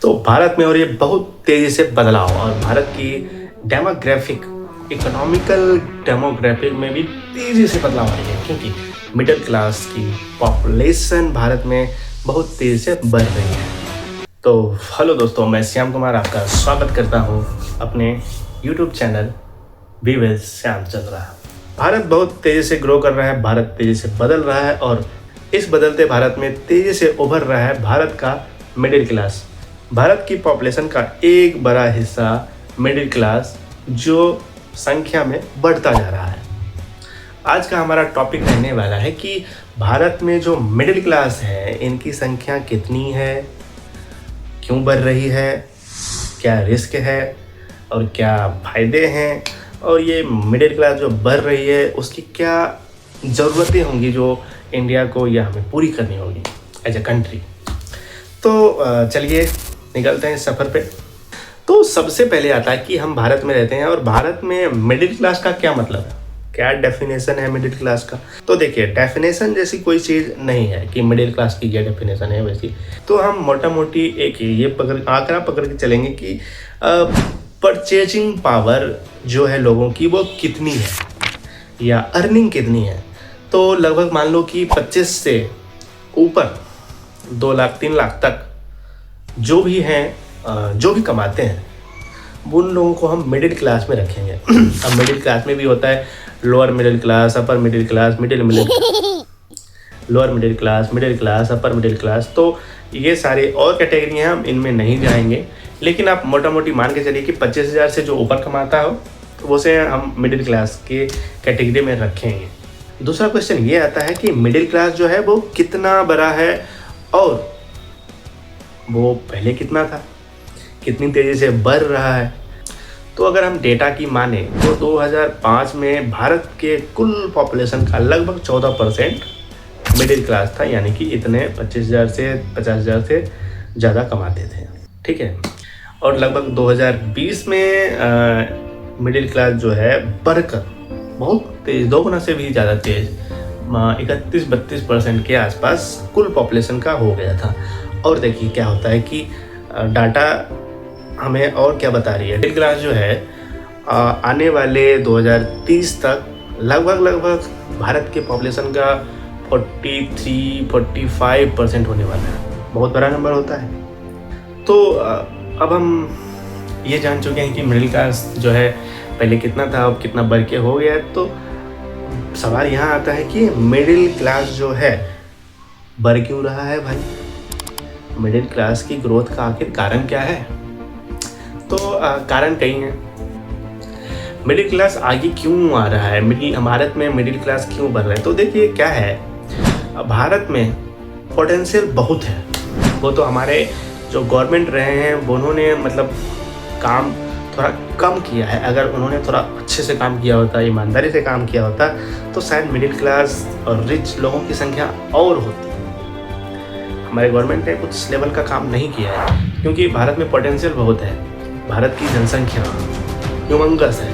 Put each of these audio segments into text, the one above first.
तो भारत में हो रही है बहुत तेज़ी से बदलाव और भारत की डेमोग्राफिक इकोनॉमिकल डेमोग्राफिक में भी तेज़ी से बदलाव आ रही है, क्योंकि मिडिल क्लास की पॉपुलेशन भारत में बहुत तेज़ी से बढ़ रही है। तो हेलो दोस्तों, मैं श्याम कुमार आपका स्वागत करता हूं अपने YouTube channel be with Shyam Chandra. Bharat बहुत तेज़ी से ग्रो कर रहा है, भारत तेज़ी से बदल रहा है और इस बदलते भारत में तेज़ी से उभर रहा है भारत का मिडिल क्लास। भारत की पॉपुलेशन का एक बड़ा हिस्सा मिडिल क्लास जो संख्या में बढ़ता जा रहा है। आज का हमारा टॉपिक रहने वाला है कि भारत में जो मिडिल क्लास है इनकी संख्या कितनी है, क्यों बढ़ रही है, क्या रिस्क है और क्या फ़ायदे हैं, और ये मिडिल क्लास जो बढ़ रही है उसकी क्या ज़रूरतें होंगी जो इंडिया को या हमें पूरी करनी होगी एज ए कंट्री। तो चलिए निकलते हैं सफ़र पे। तो सबसे पहले आता है कि हम भारत में रहते हैं और भारत में मिडिल क्लास का क्या मतलब है, क्या डेफिनेशन है मिडिल क्लास का। तो देखिए, डेफिनेशन जैसी कोई चीज़ नहीं है कि मिडिल क्लास की क्या डेफिनेशन है वैसी। तो हम मोटा मोटी एक ये आंकड़ा पकड़ के चलेंगे कि परचेजिंग पावर जो है लोगों की वो कितनी है या अर्निंग कितनी है। तो लगभग मान लो कि 25 से ऊपर 2 लाख 3 लाख तक जो भी हैं, जो भी कमाते हैं उन लोगों को हम मिडिल क्लास में रखेंगे। अब मिडिल क्लास में भी होता है lower middle class, upper middle class, lower middle class, middle class, upper middle class. तो ये सारे और कैटेगरी हैं, हम इनमें नहीं जाएंगे, लेकिन आप मोटा मोटी मान के चलिए कि 25,000 से जो ऊपर कमाता हो तो उसे हम मिडिल क्लास के कैटेगरी में रखेंगे। दूसरा क्वेश्चन ये आता है कि मिडिल क्लास जो है वो कितना बड़ा है और वो पहले कितना था, कितनी तेज़ी से बढ़ रहा है। तो अगर हम डेटा की माने तो 2005 में भारत के कुल पॉपुलेशन का लगभग 14% मिडिल क्लास था, यानी कि इतने 25,000 से 50,000 से ज़्यादा कमाते थे, ठीक है। और लगभग 2020 में मिडिल क्लास जो है बढ़कर बहुत तेज़, 2 गुना से भी ज़्यादा तेज़ 31-32% के आसपास कुल पॉपुलेशन का हो गया था। और देखिए क्या होता है कि डाटा हमें और क्या बता रही है। मिडिल क्लास जो है आने वाले 2030 तक लगभग भारत के पॉपुलेशन का 43-45% होने वाला है। बहुत बड़ा नंबर होता है। तो अब हम ये जान चुके हैं कि मिडिल क्लास जो है पहले कितना था, अब कितना बढ़ के हो गया। तो सवाल यहाँ आता है कि मिडिल क्लास जो है बढ़ क्यों रहा है भाई, मिडिल क्लास की ग्रोथ का आखिर कारण क्या है। तो कारण कई हैं। मिडिल क्लास आगे क्यों आ रहा है, भारत में मिडिल क्लास क्यों बढ़ रहा है। तो देखिए क्या है, भारत में पोटेंशियल बहुत है। वो तो हमारे जो गवर्नमेंट रहे हैं उन्होंने मतलब काम थोड़ा कम किया है। अगर उन्होंने थोड़ा अच्छे से काम किया होता, ईमानदारी से काम किया होता तो शायद मिडिल क्लास और रिच लोगों की संख्या और होती। हमारे गवर्नमेंट ने कुछ लेवल का काम नहीं किया है, क्योंकि भारत में पोटेंशियल बहुत है। भारत की जनसंख्या ह्यूमंगस है,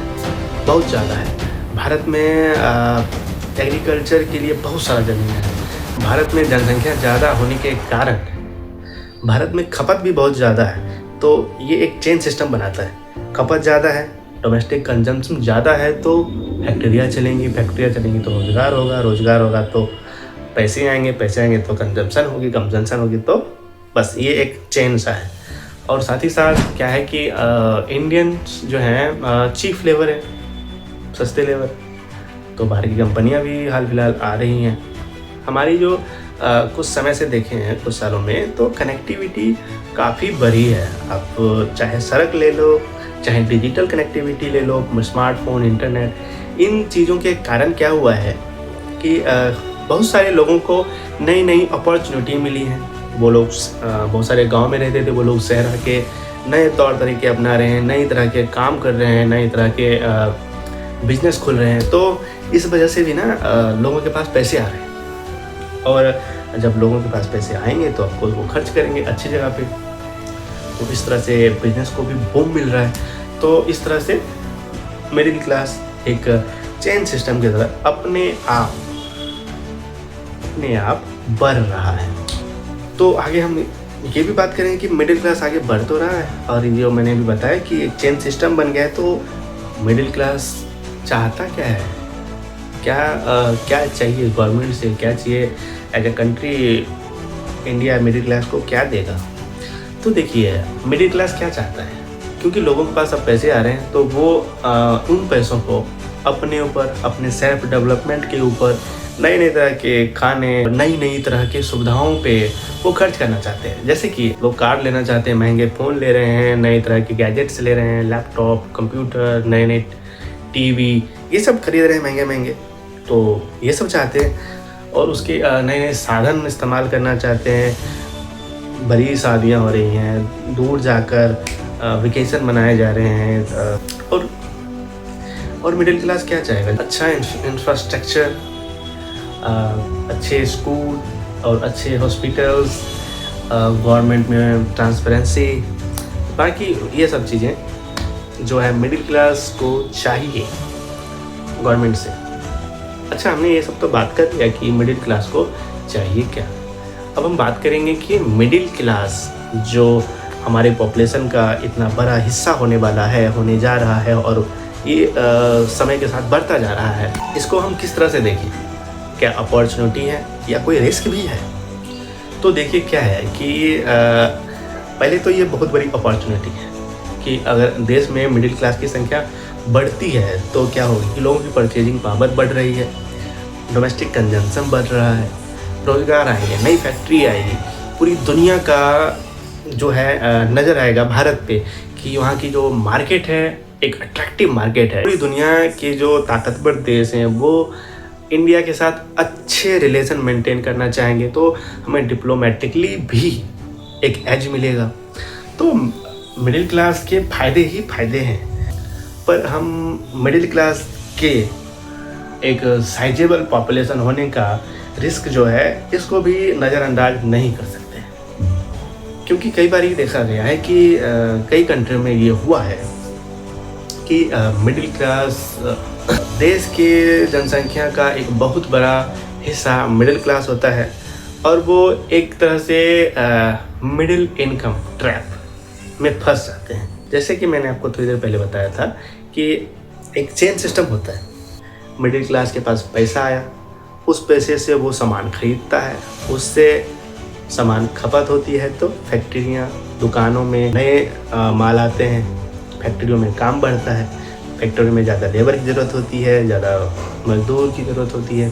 बहुत ज़्यादा है। भारत में एग्रीकल्चर के लिए बहुत सारा ज़मीन है। भारत में जनसंख्या ज़्यादा होने के कारण भारत में खपत भी बहुत ज़्यादा है। तो ये एक चेन सिस्टम बनाता है। खपत ज़्यादा है, डोमेस्टिक कंजम्पशन ज़्यादा है तो फैक्ट्रियाँ चलेंगी तो रोज़गार होगा तो पैसे आएंगे तो कंजम्पशन होगी। तो बस ये एक चेन सा है। और साथ ही साथ क्या है कि इंडियंस जो हैं चीप लेबर है, सस्ते लेबर। तो बाहर की कंपनियां भी हाल फिलहाल आ रही हैं। हमारी जो कुछ समय से देखे हैं, कुछ सालों में, तो कनेक्टिविटी काफ़ी बढ़ी है। आप चाहे सड़क ले लो, चाहे डिजिटल कनेक्टिविटी ले लो, स्मार्टफोन, इंटरनेट, इन चीज़ों के कारण क्या हुआ है कि बहुत सारे लोगों को नई नई अपॉर्चुनिटी मिली हैं। वो लोग बहुत सारे गांव में रहते थे, वो लोग शहर आके नए तौर तरीके अपना रहे हैं, नई तरह के काम कर रहे हैं, नई तरह के बिजनेस खुल रहे हैं। तो इस वजह से भी ना लोगों के पास पैसे आ रहे हैं। और जब लोगों के पास पैसे आएंगे तो आपको वो खर्च करेंगे अच्छी जगह पे। तो इस तरह से बिजनेस को भी बूम मिल रहा है। तो इस तरह से मिडिल क्लास एक चेन सिस्टम की तरह अपने आप बढ़ रहा है। तो आगे हम ये भी बात करें कि मिडिल क्लास आगे बढ़ तो रहा है, और जो मैंने भी बताया कि एक चेन सिस्टम बन गया है, तो मिडिल क्लास चाहता क्या है, क्या चाहिए गवर्नमेंट से, क्या चाहिए as a country, India middle class को क्या देगा। तो देखिए मिडिल क्लास क्या चाहता है, क्योंकि लोगों के पास अब पैसे आ रहे हैं, तो वो उन पैसों को अपने ऊपर, अपने सेल्फ डेवलपमेंट के ऊपर, नए नए तरह के खाने, नई नई तरह के सुविधाओं पे वो खर्च करना चाहते हैं। जैसे कि लोग कार लेना चाहते हैं, महंगे फ़ोन ले रहे हैं, नए तरह के गैजेट्स ले रहे हैं, लैपटॉप, कंप्यूटर, नए नए टीवी, ये सब खरीद रहे हैं महंगे महंगे, तो ये सब चाहते हैं। और उसके नए नए साधन इस्तेमाल करना चाहते हैं। बड़ी शादियाँ हो रही हैं, दूर जाकर वेकेशन मनाए जा रहे हैं। और मिडिल क्लास क्या चाहेगा, अच्छा इंफ्रास्ट्रक्चर, अच्छे स्कूल और अच्छे हॉस्पिटल्स, गवर्नमेंट में ट्रांसपेरेंसी, बाकी ये सब चीज़ें जो है मिडिल क्लास को चाहिए गवर्नमेंट से। अच्छा, हमने ये सब तो बात कर लिया कि मिडिल क्लास को चाहिए क्या। अब हम बात करेंगे कि मिडिल क्लास जो हमारे पॉपुलेशन का इतना बड़ा हिस्सा होने वाला है, होने जा रहा है, और ये समय के साथ बढ़ता जा रहा है, इसको हम किस तरह से देखें, क्या अपॉर्चुनिटी है या कोई रिस्क भी है। तो देखिए क्या है कि पहले तो ये बहुत बड़ी अपॉर्चुनिटी है कि अगर देश में मिडिल क्लास की संख्या बढ़ती है तो क्या होगी कि लोगों की परचेजिंग पावर बढ़ रही है, डोमेस्टिक कंजम्पशन बढ़ रहा है, रोजगार आएंगे, नई फैक्ट्री आएगी, पूरी दुनिया का जो है नज़र आएगा भारत पे कि वहाँ की जो मार्केट है एक अट्रैक्टिव मार्केट है। पूरी दुनिया के जो ताकतवर देश हैं वो इंडिया के साथ अच्छे रिलेशन मेंटेन करना चाहेंगे, तो हमें डिप्लोमेटिकली भी एक एज मिलेगा। तो मिडिल क्लास के फ़ायदे ही फ़ायदे हैं, पर हम मिडिल क्लास के एक साइजेबल पॉपुलेशन होने का रिस्क जो है इसको भी नज़रअंदाज नहीं कर सकते, क्योंकि कई बार ये देखा गया है कि कई कंट्री में ये हुआ है कि मिडिल क्लास देश के जनसंख्या का एक बहुत बड़ा हिस्सा मिडिल क्लास होता है, और वो एक तरह से मिडिल इनकम ट्रैप में फंस जाते हैं। जैसे कि मैंने आपको थोड़ी देर पहले बताया था कि एक चेन सिस्टम होता है, मिडिल क्लास के पास पैसा आया, उस पैसे से वो सामान खरीदता है, उससे सामान खपत होती है, तो फैक्ट्रियाँ, दुकानों में नए माल आते हैं, फैक्ट्रियों में काम बढ़ता है, फैक्ट्री में ज़्यादा लेबर की ज़रूरत होती है, ज़्यादा मजदूर की ज़रूरत होती है,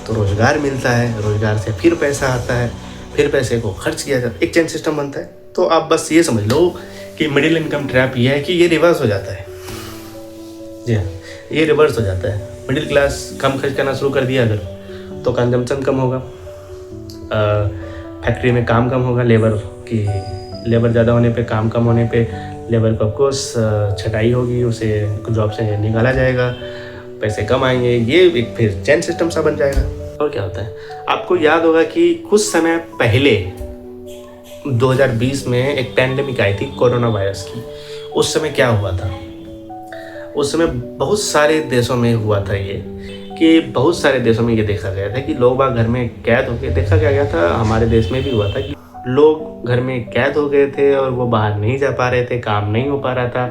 तो रोज़गार मिलता है, रोज़गार से फिर पैसा आता है, फिर पैसे को खर्च किया जाता है, एक चेन सिस्टम बनता है। तो आप बस ये समझ लो कि मिडिल इनकम ट्रैप ये है कि ये रिवर्स हो जाता है। जी हाँ, ये रिवर्स हो जाता है। मिडिल क्लास कम खर्च करना शुरू कर दिया अगर, तो कंजम्पशन कम होगा, फैक्ट्री में काम कम होगा, लेबर ज़्यादा होने पे, काम कम होने पे लेबर को ऑफकोर्स छटाई होगी, उसे जॉब से निकाला जाएगा, पैसे कम आएंगे, ये एक फिर चेन सिस्टम सा बन जाएगा। और क्या होता है, आपको याद होगा कि कुछ समय पहले 2020 में एक पैंडेमिक आई थी कोरोना वायरस की। उस समय क्या हुआ था, उस समय बहुत सारे देशों में हुआ था ये, कि बहुत सारे देशों में ये देखा गया था कि लोग बाग घर में कैद हो गए। देखा गया था, हमारे देश में भी हुआ था कि लोग घर में कैद हो गए थे और वो बाहर नहीं जा पा रहे थे, काम नहीं हो पा रहा था,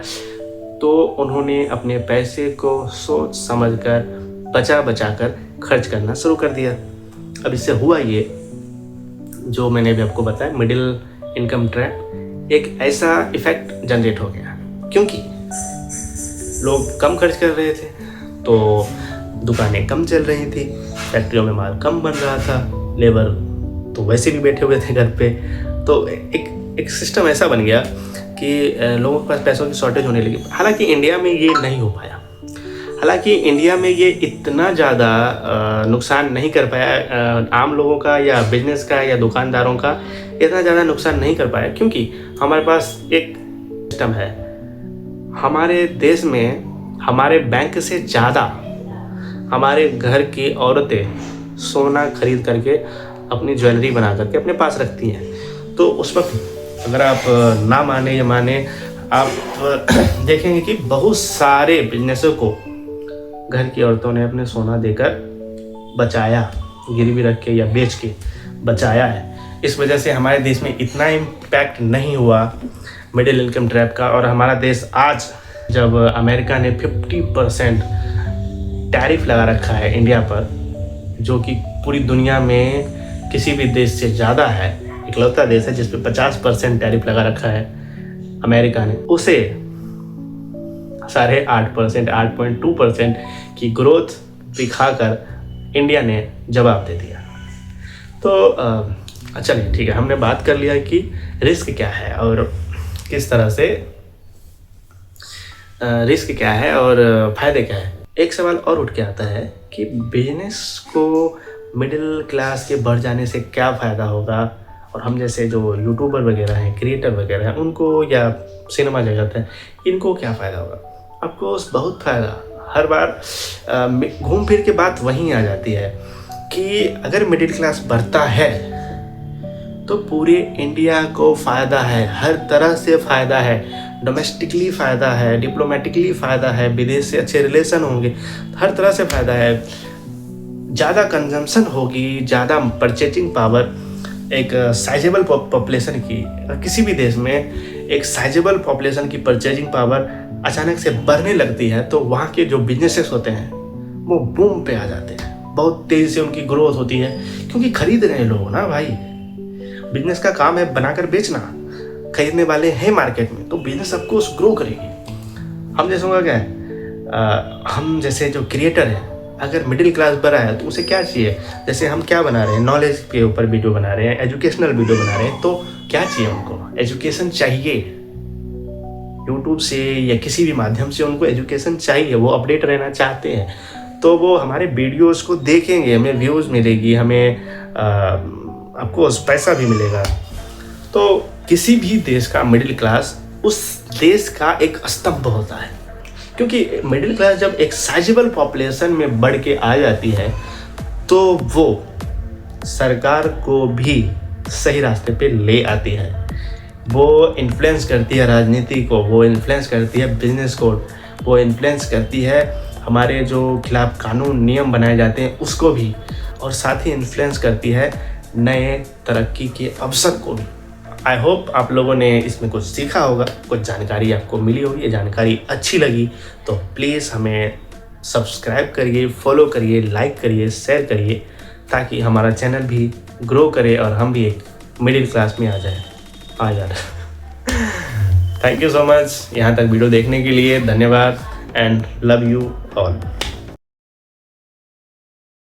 तो उन्होंने अपने पैसे को सोच समझ कर बचा बचा कर खर्च करना शुरू कर दिया। अब इससे हुआ ये जो मैंने भी आपको बताया, मिडिल इनकम ट्रैप, एक ऐसा इफेक्ट जनरेट हो गया, क्योंकि लोग कम खर्च कर रहे थे तो दुकानें कम चल रही थी, फैक्ट्रियों में माल कम बन रहा था, लेबर तो वैसे भी बैठे हुए थे घर पे, तो एक सिस्टम ऐसा बन गया कि लोगों के पास पैसों की शॉर्टेज होने लगी। हालांकि इंडिया में ये नहीं हो पाया, हालांकि इंडिया में ये इतना ज़्यादा नुकसान नहीं कर पाया आम लोगों का या बिजनेस का या दुकानदारों का, इतना ज़्यादा नुकसान नहीं कर पाया, क्योंकि हमारे पास एक सिस्टम है। हमारे देश में हमारे बैंक से ज़्यादा हमारे घर की औरतें सोना खरीद करके अपनी ज्वेलरी बना करके अपने पास रखती हैं। तो उस वक्त अगर आप ना माने या माने, आप देखेंगे कि बहुत सारे बिजनेसों को घर की औरतों ने अपने सोना देकर बचाया, गिरवी रख के या बेच के बचाया है। इस वजह से हमारे देश में इतना इम्पैक्ट नहीं हुआ मिडिल इनकम ट्रैप का। और हमारा देश आज जब अमेरिका ने 50% टैरिफ लगा रखा है इंडिया पर, जो कि पूरी दुनिया में किसी भी देश से ज़्यादा है, इकलौता देश है जिस पे 50% टैरिफ लगा रखा है अमेरिका ने, उसे 8.5%, 8.2% की ग्रोथ दिखाकर इंडिया ने जवाब दे दिया। तो चलिए ठीक है, हमने बात कर लिया कि रिस्क क्या है और किस तरह से रिस्क क्या है और फ़ायदे क्या है। एक सवाल और उठ के आता है कि बिजनेस को मिडिल क्लास के बढ़ जाने से क्या फ़ायदा होगा, और हम जैसे जो यूट्यूबर वगैरह हैं, क्रिएटर वगैरह हैं, उनको या सिनेमा जगत है, इनको क्या फ़ायदा होगा। आपको बहुत फ़ायदा। हर बार घूम फिर के बात वहीं आ जाती है कि अगर मिडिल क्लास बढ़ता है तो पूरे इंडिया को फ़ायदा है, हर तरह से फ़ायदा है, डोमेस्टिकली फ़ायदा है, डिप्लोमेटिकली फ़ायदा है, विदेश से अच्छे रिलेशन होंगे, हर तरह से फ़ायदा है। ज़्यादा कंजम्पशन होगी, ज़्यादा परचेजिंग पावर, एक साइजेबल पॉपुलेशन की, किसी भी देश में एक साइजेबल पॉपुलेशन की परचेजिंग पावर अचानक से बढ़ने लगती है तो वहाँ के जो बिजनेसेस होते हैं वो बूम पे आ जाते हैं, बहुत तेज़ी से उनकी ग्रोथ होती है, क्योंकि खरीद रहे हैं लोग ना भाई। बिजनेस का काम है बनाकर बेचना, खरीदने वाले हैं मार्केट में, तो बिजनेस सबको ग्रो करेगी। हम जैसे होगा क्या है, हम जैसे जो क्रिएटर हैं, अगर मिडिल क्लास बढ़ा है तो उसे क्या चाहिए, जैसे हम क्या बना रहे हैं, नॉलेज के ऊपर वीडियो बना रहे हैं, एजुकेशनल वीडियो बना रहे हैं, तो क्या चाहिए उनको, एजुकेशन चाहिए। यूट्यूब से या किसी भी माध्यम से उनको एजुकेशन चाहिए, वो अपडेट रहना चाहते हैं, तो वो हमारे वीडियोस को देखेंगे, हमें व्यूज़ मिलेगी, हमें आपको पैसा भी मिलेगा। तो किसी भी देश का मिडिल क्लास उस देश का एक स्तंभ होता है, क्योंकि मिडिल क्लास जब एक साइजेबल पॉपुलेशन में बढ़ के आ जाती है तो वो सरकार को भी सही रास्ते पे ले आती है, वो इन्फ्लुएंस करती है राजनीति को, वो इन्फ्लुएंस करती है बिजनेस को, वो इन्फ्लुएंस करती है हमारे जो खिलाफ कानून नियम बनाए जाते हैं उसको भी, और साथ ही इन्फ्लुएंस करती है नए तरक्की के अवसर को भी। आई होप आप लोगों ने इसमें कुछ सीखा होगा, कुछ जानकारी आपको मिली होगी। ये जानकारी अच्छी लगी तो प्लीज़ हमें सब्सक्राइब करिए, फॉलो करिए, लाइक करिए, शेयर करिए, ताकि हमारा चैनल भी ग्रो करे और हम भी एक मिडिल क्लास में आ जाए। यार थैंक यू सो मच यहाँ तक वीडियो देखने के लिए, धन्यवाद एंड लव यू ऑल।